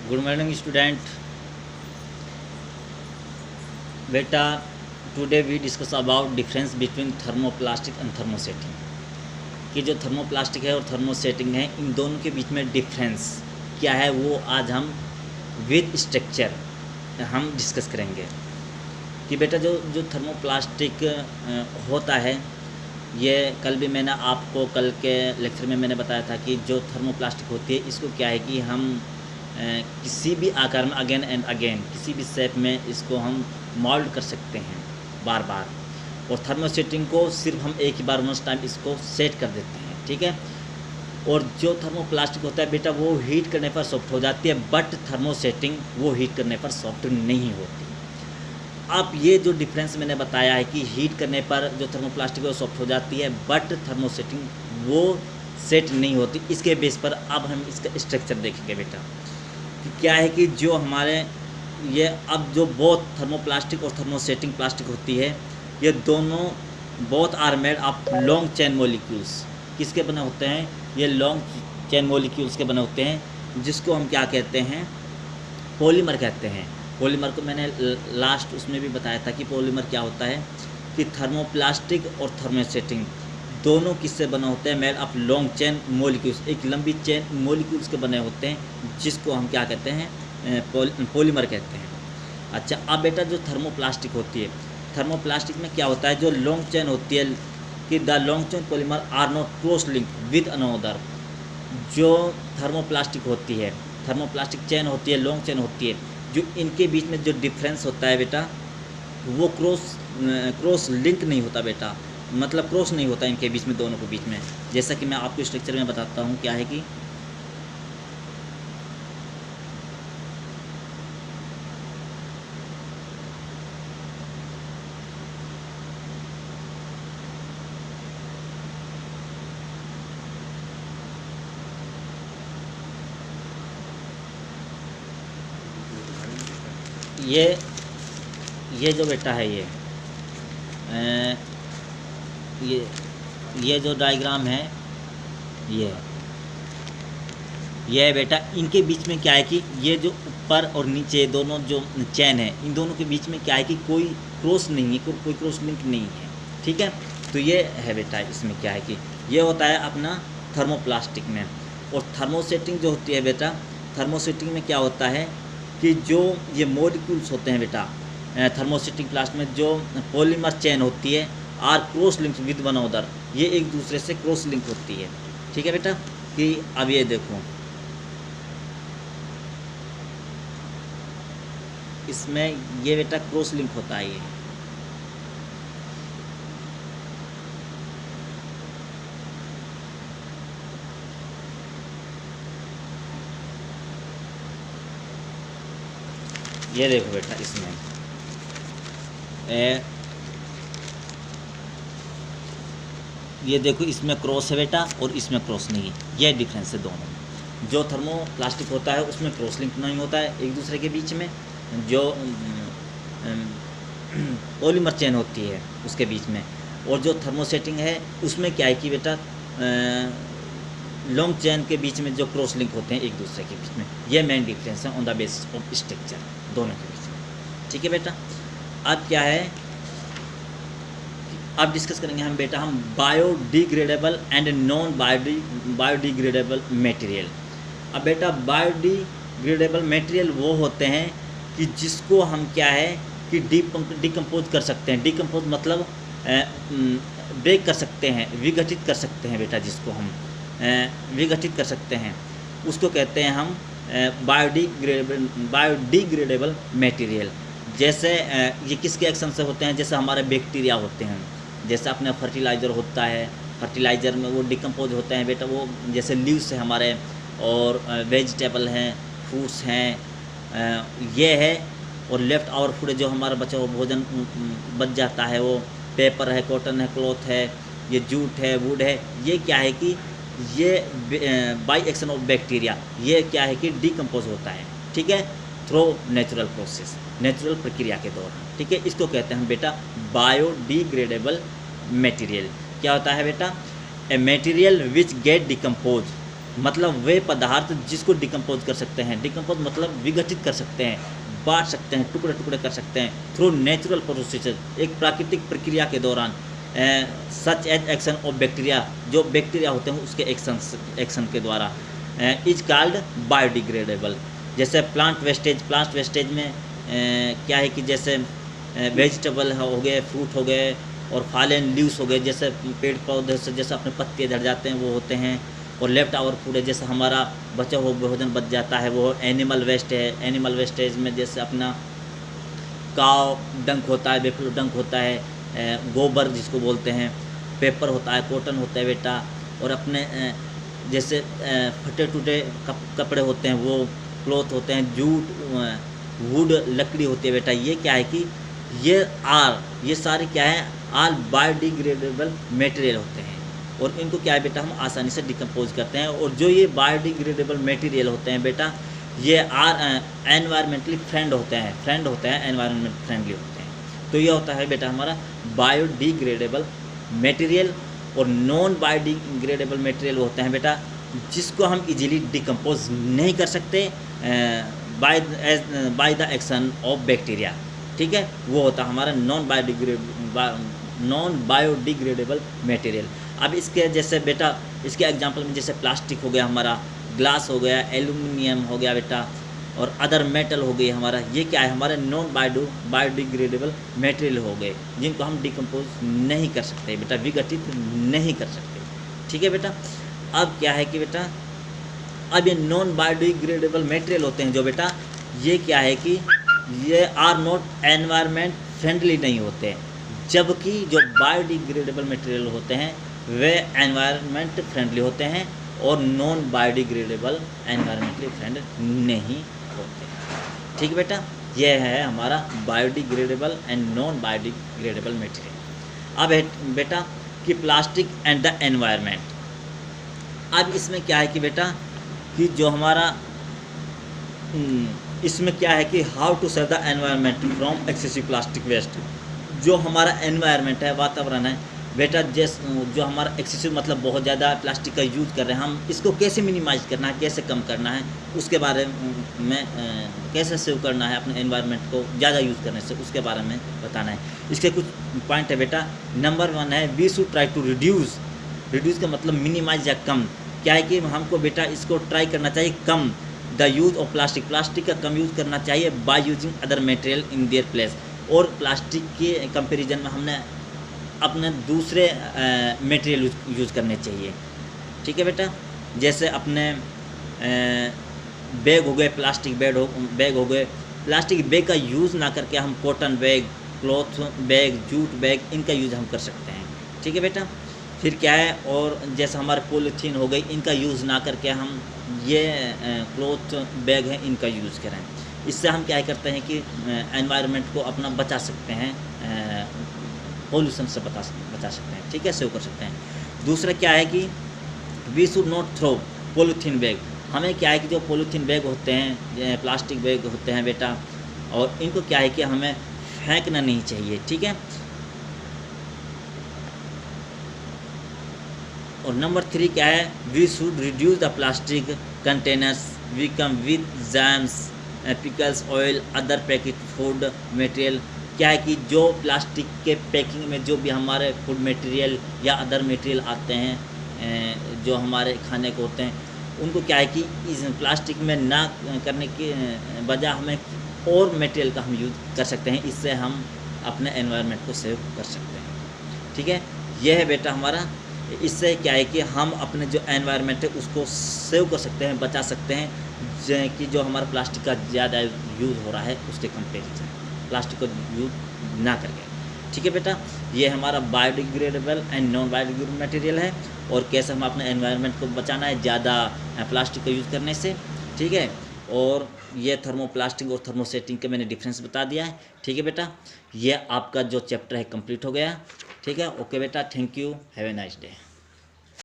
Good morning student. बेटा today we discuss about difference between thermoplastic and thermosetting. कि जो thermoplastic है और थर्मोसेटिंग है, इन दोनों के बीच में डिफरेंस क्या है वो आज हम विद स्ट्रक्चर हम डिस्कस करेंगे। कि बेटा जो जो थर्मोप्लास्टिक होता है, ये कल भी मैंने आपको कल के लेक्चर में मैंने बताया था कि जो थर्मोप्लास्टिक होती है इसको क्या है कि हम किसी भी आकार में अगेन एंड अगेन किसी भी शेप में इसको हम मोल्ड कर सकते हैं बार बार। और थर्मोसेटिंग को सिर्फ हम एक ही बार वन टाइम इसको सेट कर देते हैं, ठीक है। और जो थर्मोप्लास्टिक होता है बेटा वो हीट करने पर सॉफ्ट हो जाती है, बट थर्मोसेटिंग वो हीट करने पर सॉफ्ट नहीं होती। अब ये जो डिफरेंस मैंने बताया है कि हीट करने पर जो थर्मोप्लास्टिक है वो सॉफ्ट हो जाती है, बट थर्मोसेटिंग वो सेट नहीं होती। इसके बेस पर अब हम इसका स्ट्रक्चर देखेंगे बेटा कि क्या है कि जो हमारे ये अब जो बहुत थर्मोप्लास्टिक और थर्मोसेटिंग प्लास्टिक होती है, ये दोनों both are made of long chain molecules. किसके बने होते हैं? ये लॉन्ग चेन मॉलिक्यूल्स के बने होते हैं, जिसको हम क्या कहते हैं? पॉलीमर कहते हैं। पॉलीमर को मैंने लास्ट उसमें भी बताया था कि पॉलीमर क्या होता है कि थर्मोप्लास्टिक और थर्मोसेटिंग दोनों किससे बने होते हैं? Made of long chain molecules, एक लंबी चेन मॉलिक्यूल्स के बने होते हैं, जिसको हम क्या कहते हैं? पॉलीमर कहते हैं। अच्छा, अब बेटा जो थर्मोप्लास्टिक होती है, थर्मोप्लास्टिक में क्या होता है? जो लॉन्ग चेन होती है कि the long chain polymer are not close link with another. जो थर्मोप्लास्टिक होती है, थर्मोप्लास्टिक चेन होती है, लॉन्ग चेन होती है, जो इनके बीच में जो डिफरेंस होता है बेटा वो क्रॉस लिंक नहीं होता बेटा, मतलब क्रॉस नहीं होता इनके बीच में, दोनों के बीच में। जैसा कि मैं आपको स्ट्रक्चर में बताता हूँ क्या है कि ये जो बेटा है ये जो डायग्राम है ये बेटा, इनके बीच में क्या है कि ये जो ऊपर और नीचे दोनों जो चैन है, इन दोनों के बीच में क्या है कि कोई क्रॉस नहीं है, कोई क्रॉस लिंक नहीं है, ठीक है। तो ये है बेटा, इसमें क्या है कि ये होता है अपना थर्मोप्लास्टिक में। और थर्मोसेटिंग जो होती है बेटा, थर्मोसेटिंग में क्या होता है कि जो ये मॉलिक्यूल्स होते हैं बेटा, थर्मोसेटिंग प्लास्ट में जो पॉलीमर चेन होती है are cross link with one another, ये एक दूसरे से क्रॉस लिंक होती है, ठीक है बेटा। कि अब ये देखो, इसमें ये बेटा क्रॉस लिंक होता है। ये देखो बेटा, इसमें ये देखो, इसमें क्रॉस है बेटा और इसमें क्रॉस नहीं है। ये डिफरेंस है दोनों में। जो थर्मोप्लास्टिक होता है उसमें क्रॉस लिंक नहीं होता है एक दूसरे के बीच में, जो पॉलीमर चेन होती है उसके बीच में। और जो थर्मोसेटिंग है उसमें क्या है कि बेटा लॉन्ग चेन के बीच में जो क्रॉस लिंक होते हैं एक दूसरे के बीच में। ये मेन डिफरेंस है on the basis of structure दोनों के बीच में, ठीक है बेटा। अब क्या है, अब डिस्कस करेंगे हम बेटा हम biodegradable and non biodegradable material. अब बेटा बायोडिग्रेडेबल मटेरियल वो होते हैं कि जिसको हम क्या है कि डिकम्पोज कर सकते हैं। डिकम्पोज मतलब ब्रेक कर सकते हैं, विघटित कर सकते हैं बेटा, जिसको हम विघटित कर सकते हैं उसको कहते हैं हम बायोडिग्रेडेबल मटेरियल। जैसे ये किसके एक्शन से होते हैं? जैसे हमारे बैक्टीरिया होते हैं, जैसे अपने फर्टिलाइज़र होता है, फर्टिलाइज़र में वो डिकम्पोज होते हैं बेटा, वो जैसे लीव्स है हमारे, और वेजिटेबल हैं, फ्रूट्स हैं, ये है। और लेफ्ट ओवर फूड जो हमारा बचा हुआ भोजन बच जाता है, वो पेपर है, कॉटन है, क्लॉथ है, ये जूट है, वुड है, ये क्या है कि ये बाय एक्शन ऑफ बैक्टीरिया ये क्या है कि डिकम्पोज होता है, ठीक है, थ्रू नेचुरल प्रोसेस, नेचुरल प्रक्रिया के दौरान, ठीक है। इसको कहते हैं बेटा बायोडिग्रेडेबल मटेरियल। क्या होता है बेटा? A material which get decompose मतलब वे पदार्थ जिसको डिकम्पोज कर सकते हैं, डिकम्पोज मतलब विघटित कर सकते हैं, बांट सकते हैं, टुकड़े टुकड़े कर सकते हैं थ्रू नेचुरल प्रोसेस, एक प्राकृतिक प्रक्रिया के दौरान, such as action of bacteria, जो बैक्टीरिया होते हैं उसके एक्शन के द्वारा, इज कॉल्ड बायोडिग्रेडेबल। जैसे प्लांट वेस्टेज में क्या है कि जैसे वेजिटेबल हो गए, फ्रूट हो गए और फॉलन लीव्स हो गए, जैसे पेड़ पौधे से जैसे अपने पत्ते झड़ जाते हैं वो होते हैं, और लेफ्ट आवर फूड है, जैसे हमारा बचा हुआ भोजन बच जाता है वो एनिमल वेस्ट है। एनिमल वेस्टेज में जैसे अपना काव डंक होता है, बेफलो डंक होता है, गोबर जिसको बोलते हैं, पेपर होता है, कॉटन होता है बेटा, और अपने जैसे फटे टूटे कपड़े होते हैं वो क्लॉथ होते हैं, जूट वुड लकड़ी होती है बेटा। ये क्या है कि ये सारे क्या है, आल बायोडिग्रेडेबल मटेरियल होते हैं, और इनको क्या है बेटा हम आसानी से डिकम्पोज करते हैं। और जो ये बायोडिग्रेडेबल मटेरियल होते हैं बेटा, ये एनवायरमेंटली फ्रेंड होते हैं, एनवायरमेंट फ्रेंडली होते हैं। तो ये होता है बेटा हमारा बायोडिग्रेडेबल मटेरियल। और नॉन बायोडिग्रेडेबल मटेरियल होते हैं बेटा जिसको हम इजीली डिकम्पोज नहीं कर सकते by the action of bacteria, ठीक है, वो होता है हमारा नॉन बायोडिग्रेडेबल मटेरियल। अब इसके जैसे बेटा इसके एग्जांपल में जैसे प्लास्टिक हो गया हमारा, ग्लास हो गया, एल्यूमिनियम हो गया बेटा, और अदर मेटल हो गई हमारा, ये क्या है हमारे नॉन बायोडिग्रेडेबल मटेरियल हो गए जिनको हम डिकम्पोज नहीं कर सकते बेटा, विघटित नहीं कर सकते, ठीक है बेटा। अब क्या है कि बेटा अब ये नॉन बायोडिग्रेडेबल मटेरियल होते हैं जो बेटा, ये क्या है कि ये आर नॉट एनवायरनमेंट फ्रेंडली नहीं होते, जबकि जो बायोडिग्रेडेबल मटेरियल होते हैं वे एनवायरनमेंट फ्रेंडली होते हैं और नॉन बायोडिग्रेडेबल एनवायरमेंटली फ्रेंड नहीं होते, ठीक है बेटा। ये है हमारा biodegradable and non biodegradable material. अब बेटा कि प्लास्टिक एंड द एनवायरनमेंट। अब इसमें क्या है कि बेटा कि जो हमारा इसमें क्या है कि how to save the environment from excessive plastic waste. जो हमारा एनवायरनमेंट है, वातावरण है बेटा, जो हमारा एक्सेसिव मतलब बहुत ज़्यादा प्लास्टिक का यूज़ कर रहे हैं, हम इसको कैसे मिनिमाइज करना है, कैसे कम करना है, उसके बारे में कैसे सेव करना है अपने एनवायरनमेंट को ज़्यादा यूज़ करने से, उसके बारे में बताना है। इसके कुछ पॉइंट है बेटा। नंबर 1 है we should try to reduce का मतलब मिनिमाइज या कम। क्या है कि हमको बेटा इसको ट्राई करना चाहिए कम, द यूज़ ऑफ प्लास्टिक का कम यूज़ करना चाहिए by using other material in their place. और प्लास्टिक के कंपैरिजन में हमने अपने दूसरे मटेरियल यूज़ करने चाहिए, ठीक है बेटा। जैसे अपने बैग हो गए, प्लास्टिक बैग हो गए, प्लास्टिक बैग का यूज़ ना करके हम cotton bag, cloth bag, jute bag, इनका यूज़ हम कर सकते हैं, ठीक है बेटा। फिर क्या है, और जैसे हमारे पॉलीथीन हो गई, इनका यूज़ ना करके हम ये क्लॉथ बैग हैं इनका यूज़ करें। इससे हम क्या करते हैं कि एनवायरनमेंट को अपना बचा सकते हैं, पोल्यूशन से बचा सकते हैं, ठीक है, सेव कर सकते हैं। दूसरा क्या है कि we should not throw polythene bag. हमें क्या है कि जो पॉलीथीन बैग होते हैं, प्लास्टिक बैग होते हैं बेटा, और इनको क्या है कि हमें फेंकना नहीं चाहिए, ठीक है। और नंबर 3 क्या है, we should reduce the plastic containers we come with jams, pickles, oil, other packet food material. क्या है कि जो प्लास्टिक के पैकिंग में जो भी हमारे फूड मटेरियल या अदर मटेरियल आते हैं जो हमारे खाने को होते हैं, उनको क्या है कि इस प्लास्टिक में ना करने के बजाय हमें और मटेरियल का हम यूज़ कर सकते हैं। इससे हम अपने एनवायरनमेंट को सेव कर सकते हैं, ठीक है। यह है बेटा हमारा, इससे क्या है कि हम अपने जो एनवायरनमेंट है उसको सेव कर सकते हैं, बचा सकते हैं, कि जो हमारा प्लास्टिक का ज़्यादा यूज़ हो रहा है उसके कंपेरिजन प्लास्टिक को यूज़ ना करके, ठीक है बेटा। ये हमारा biodegradable and non biodegradable material है, और कैसे हम अपने एनवायरनमेंट को बचाना है ज़्यादा प्लास्टिक का यूज़ करने से, ठीक है। और ये थर्मोप्लास्टिक और थर्मोसेटिंग के मैंने डिफरेंस बता दिया है, ठीक है बेटा। ये आपका जो चैप्टर है कंप्लीट हो गया, ठीक है। ओके बेटा, thank you, have a nice day.